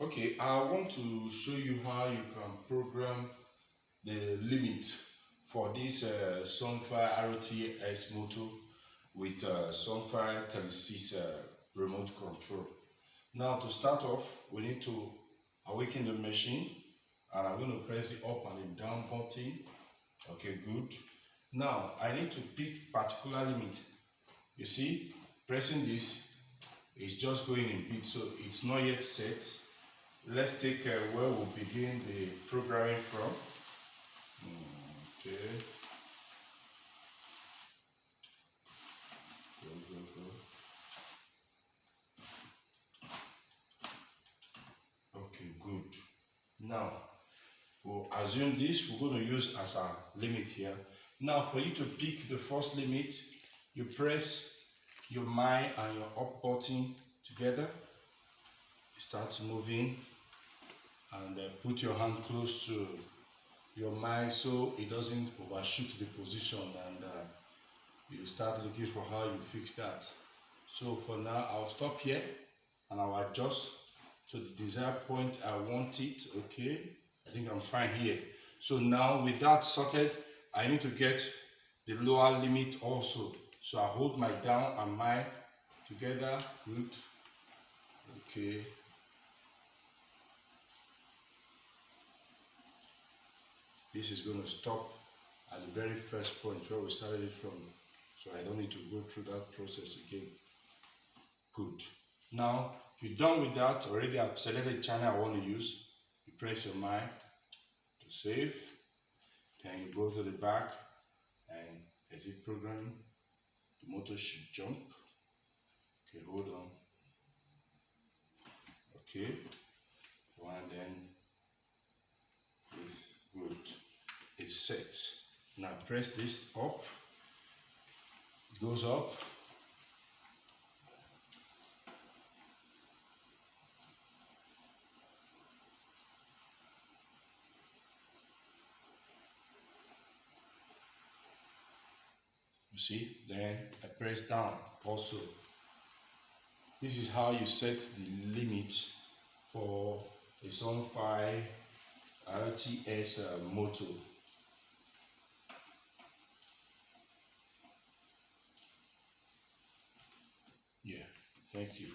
Okay, I want to show you how you can program the limit for this Sunfire RTS motor with Sunfire telis remote control. Now to start off, we need to awaken the machine, and I'm going to press the up and the down button. Okay, good. Now I need to pick particular limit. You see, pressing this is just going in bit, so it's not yet set. Let's take where we'll begin the programming from. Okay. Okay, good. Now, we'll assume this we're going to use as our limit here. Now, for you to pick the first limit, you press your my and your up button together. It starts moving, and put your hand close to your my so it doesn't overshoot the position, and you start looking for how you fix that. So for now, I'll stop here and I'll adjust to the desired point I want it. Okay, I think I'm fine here. So now with that sorted, I need to get the lower limit also. So I hold my down and my together. Good. Okay. This is going to stop at the very first point where we started it from, so I don't need to go through that process again. Good. Now, if you're done with that, already I've selected the channel I want to use. You press your mic to save, then you go to the back and exit programming. The motor should jump. Okay, hold on. Okay, and then good. It's set. Now press this up. It goes up. You see, then I press down also. This is how you set the limit for a Sunfire RTS motor. Yeah, thank you.